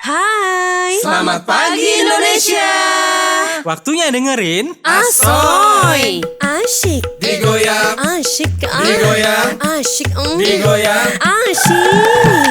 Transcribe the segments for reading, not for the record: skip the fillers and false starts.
Hai. Selamat pagi Indonesia. Waktunya dengerin Asoy. Asyik. Digoyang, Asyik. digoyang, Asyik. digoyang. Asyik.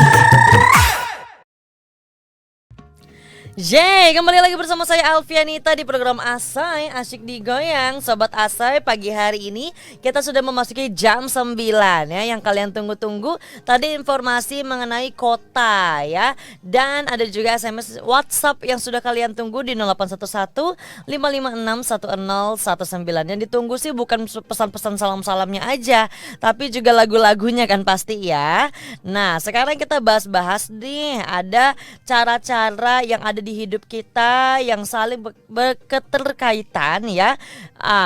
Yeay, kembali lagi bersama saya Alfianita di program Asai Asyik Digoyang. Sobat Asai, pagi hari ini kita sudah memasuki jam 9 ya. Yang kalian tunggu-tunggu tadi informasi mengenai kota ya. Dan ada juga SMS WhatsApp yang sudah kalian tunggu di 0811 556 1019. Yang ditunggu sih bukan pesan-pesan salam-salamnya aja, tapi juga lagu-lagunya kan pasti ya. Nah, sekarang kita bahas-bahas nih, ada cara-cara yang ada di hidup kita yang saling berketerkaitan ya.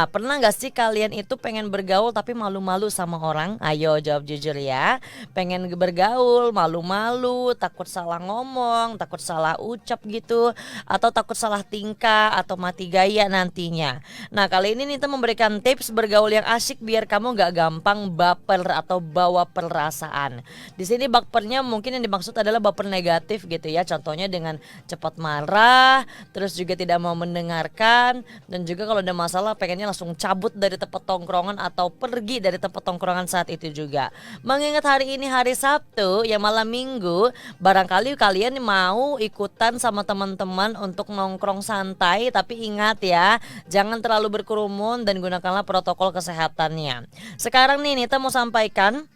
Pernah gak sih kalian itu pengen bergaul tapi malu-malu sama orang? Ayo jawab jujur ya. Pengen bergaul, malu-malu, takut salah ngomong, takut salah ucap gitu, atau takut salah tingkah atau mati gaya nantinya. Nah, kali ini Nita memberikan tips bergaul yang asyik biar kamu gak gampang baper atau bawa perasaan. Di sini bapernya mungkin yang dimaksud adalah baper negatif gitu ya. Contohnya dengan cepat marah, terus juga tidak mau mendengarkan, dan juga kalau ada masalah pengennya langsung cabut dari tempat tongkrongan atau pergi dari tempat tongkrongan saat itu juga. Mengingat hari ini hari Sabtu, ya malam minggu, barangkali kalian mau ikutan sama teman-teman untuk nongkrong santai, tapi ingat ya, jangan terlalu berkerumun dan gunakanlah protokol kesehatannya. Sekarang nih Nita mau sampaikan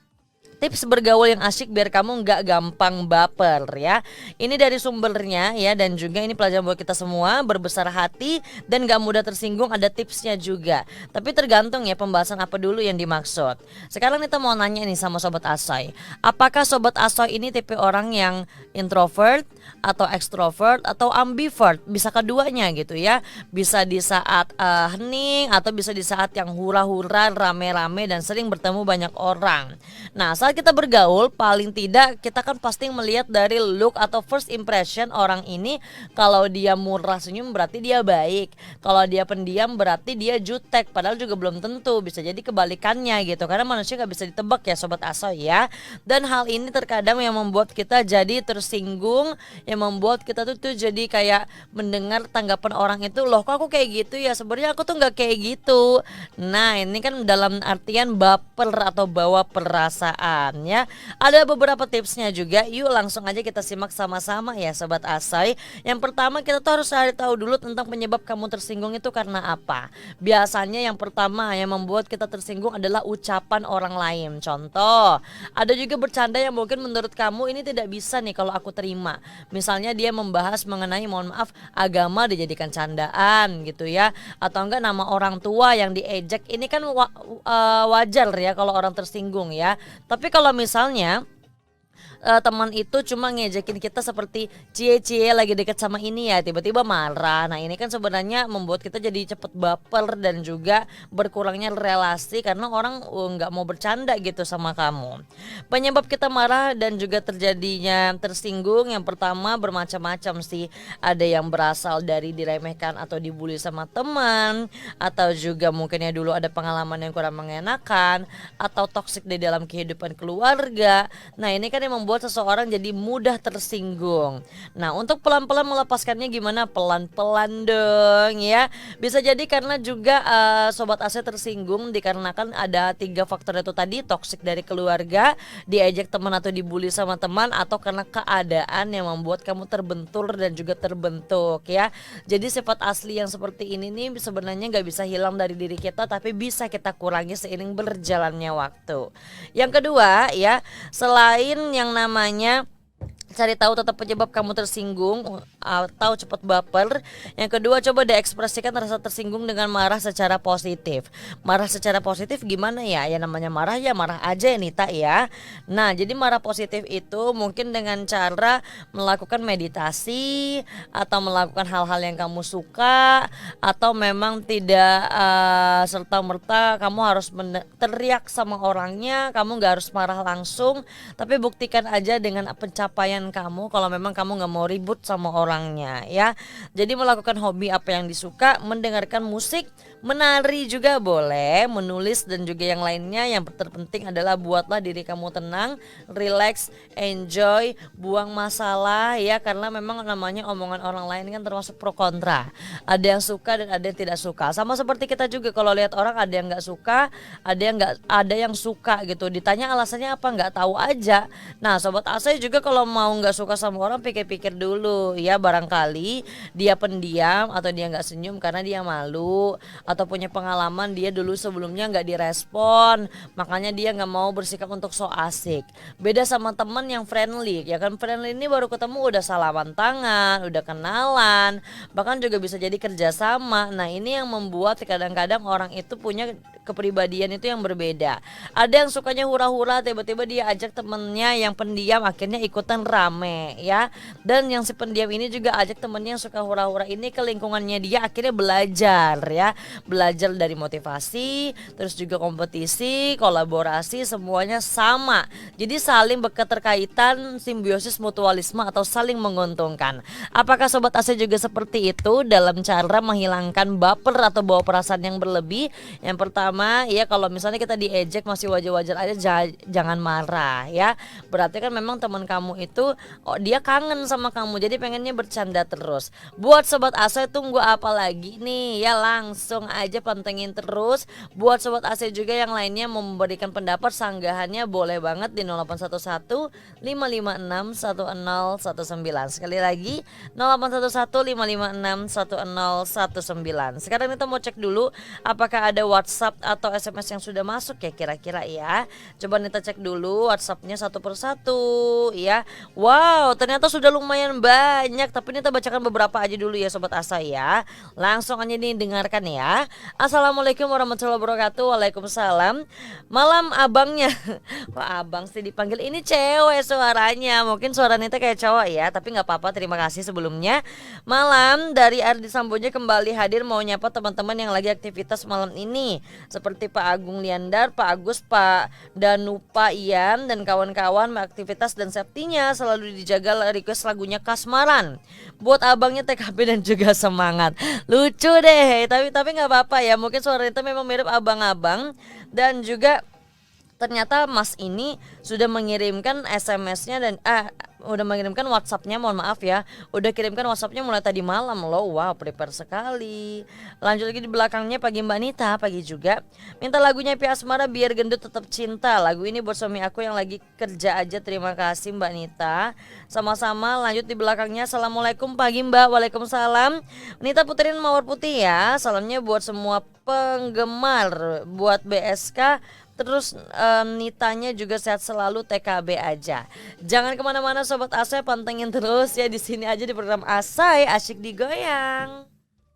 tips bergaul yang asyik biar kamu nggak gampang baper ya. Ini dari sumbernya ya, dan juga ini pelajaran buat kita semua. Berbesar hati dan nggak mudah tersinggung, ada tipsnya juga. Tapi tergantung ya pembahasan apa dulu yang dimaksud. Sekarang kita mau nanya nih sama Sobat Asoy. Apakah Sobat Asoy ini tipe orang yang introvert atau extrovert atau ambivert? Bisa keduanya gitu ya. Bisa di saat hening atau bisa di saat yang hura-hura, rame-rame dan sering bertemu banyak orang. Nah, saat kita bergaul, paling tidak kita kan pasti melihat dari look atau first impression orang ini. Kalau dia murah senyum berarti dia baik, kalau dia pendiam berarti dia jutek. Padahal juga belum tentu, bisa jadi kebalikannya gitu. Karena manusia gak bisa ditebak ya Sobat Asoy ya. Dan hal ini terkadang yang membuat kita jadi tersinggung, yang membuat kita tuh jadi kayak mendengar tanggapan orang itu, loh kok aku kayak gitu ya, sebenarnya aku tuh gak kayak gitu. Nah, ini kan dalam artian baper atau bawa perasaan ya. Ada beberapa tipsnya juga. Yuk langsung aja kita simak sama-sama ya Sobat Asoy. Yang pertama, kita tuh harus cari tahu dulu tentang penyebab kamu tersinggung itu karena apa. Biasanya yang pertama yang membuat kita tersinggung adalah ucapan orang lain. Contoh, ada juga bercanda yang mungkin menurut kamu ini tidak bisa nih kalau aku terima. Misalnya dia membahas mengenai, mohon maaf, agama dijadikan candaan gitu ya, atau enggak nama orang tua yang diejek. Ini kan wajar ya kalau orang tersinggung ya. Tapi kalau misalnya teman itu cuma ngejekin kita seperti cie-cie lagi deket sama ini ya, tiba-tiba marah. Nah, ini kan sebenarnya membuat kita jadi cepet baper dan juga berkurangnya relasi karena orang nggak mau bercanda gitu sama kamu. Penyebab kita marah dan juga terjadinya tersinggung yang pertama bermacam-macam sih. Ada yang berasal dari diremehkan atau dibully sama teman, atau juga mungkin ya dulu ada pengalaman yang kurang mengenakan, atau toksik di dalam kehidupan keluarga. Nah, ini kan yang membuat seseorang jadi mudah tersinggung. Nah, untuk pelan-pelan melepaskannya gimana? Pelan-pelan dong ya. Bisa jadi karena juga Sobat Asoy tersinggung dikarenakan ada 3 faktor itu tadi: toksik dari keluarga, diejek teman atau dibully sama teman, atau karena keadaan yang membuat kamu terbentur dan juga terbentuk ya. Jadi sifat asli yang seperti ini nih sebenarnya gak bisa hilang dari diri kita, tapi bisa kita kurangi seiring berjalannya waktu. Yang kedua ya, selain yang namanya cari tahu tetap penyebab kamu tersinggung atau cepat baper, yang kedua coba diekspresikan rasa tersinggung dengan marah secara positif. Marah secara positif gimana ya? Ya namanya marah ya marah aja ya Nita ya. Nah, jadi marah positif itu mungkin dengan cara melakukan meditasi, atau melakukan hal-hal yang kamu suka, atau memang tidak serta-merta kamu harus teriak sama orangnya. Kamu gak harus marah langsung, tapi buktikan aja dengan pencapaian teman kamu kalau memang kamu nggak mau ribut sama orangnya ya. Jadi melakukan hobi apa yang disuka, mendengarkan musik, menari juga boleh, menulis dan juga yang lainnya. Yang terpenting adalah buatlah diri kamu tenang, relax, enjoy, buang masalah ya, karena memang namanya omongan orang lain kan termasuk pro kontra. Ada yang suka dan ada yang tidak suka. Sama seperti kita juga kalau lihat orang ada yang nggak suka, ada yang suka gitu. Ditanya alasannya apa nggak tahu aja. Nah sobat Asai juga kalau mau nggak suka sama orang pikir-pikir dulu ya, barangkali dia pendiam atau dia nggak senyum karena dia malu atau punya pengalaman dia dulu sebelumnya nggak direspon, makanya dia nggak mau bersikap untuk so asik. Beda sama teman yang friendly ya kan, friendly ini baru ketemu udah salaman tangan, udah kenalan, bahkan juga bisa jadi kerjasama. Nah ini yang membuat kadang-kadang orang itu punya kepribadian itu yang berbeda. Ada yang sukanya hura-hura, tiba-tiba dia ajak temennya yang pendiam akhirnya ikutan rame ya. Dan yang si pendiam ini juga ajak temennya yang suka hura-hura ini ke lingkungannya dia, akhirnya belajar ya. Belajar dari motivasi, terus juga kompetisi, kolaborasi, semuanya sama. Jadi saling berketerkaitan, simbiosis mutualisme atau saling menguntungkan. Apakah sobat AC juga seperti itu dalam cara menghilangkan baper atau bawa perasaan yang berlebih? Yang pertama ya, kalau misalnya kita diejek masih wajar-wajar aja, jangan marah ya. Berarti kan memang teman kamu itu dia kangen sama kamu, jadi pengennya bercanda terus. Buat sobat AC tunggu apa lagi nih ya, langsung aja pantengin terus. Buat sobat AC juga yang lainnya memberikan pendapat, sanggahannya boleh banget di 0811 556 1019. Sekali lagi 0811 556 1019. Sekarang kita mau cek dulu apakah ada WhatsApp atau SMS yang sudah masuk ya kira-kira ya. Coba kita cek dulu WhatsAppnya satu persatu ya. Wow, ternyata sudah lumayan banyak, tapi kita bacakan beberapa aja dulu ya sobat Asa ya. Langsung aja nih dengarkan ya. Assalamualaikum warahmatullahi wabarakatuh. Waalaikumsalam. Malam abangnya. Kok abang sih dipanggil, ini cewek suaranya. Mungkin suara Nita kayak cowok ya, tapi nggak apa-apa, terima kasih sebelumnya. Malam dari Ardi Samboja kembali hadir mau nyapa teman-teman yang lagi aktivitas malam ini, seperti Pak Agung Liandar, Pak Agus, Pak Danu, Pak Ian dan kawan-kawan. Aktivitas dan safety-nya selalu dijaga. Request lagunya Kasmaran buat abangnya TKP dan juga semangat. Lucu deh, tapi nggak apa-apa ya, mungkin suara itu memang mirip abang-abang. Dan juga ternyata Mas ini sudah mengirimkan SMS-nya dan udah mengirimkan WhatsApp-nya, mohon maaf ya, udah kirimkan WhatsApp-nya mulai tadi malam loh. Wow, prepare sekali. Lanjut lagi di belakangnya, pagi Mbak Nita, pagi juga. Minta lagunya Pi Asmara Biar Gendut Tetap Cinta. Lagu ini buat suami aku yang lagi kerja aja. Terima kasih Mbak Nita. Sama-sama. Lanjut di belakangnya, Assalamualaikum pagi Mbak. Waalaikumsalam. Nita puterin Mawar Putih ya. Salamnya buat semua penggemar, buat BSK. Terus Nitanya juga sehat selalu, TKB aja. Jangan kemana-mana sobat Asai, pantengin terus ya di sini aja di program Asai Asyik Digoyang.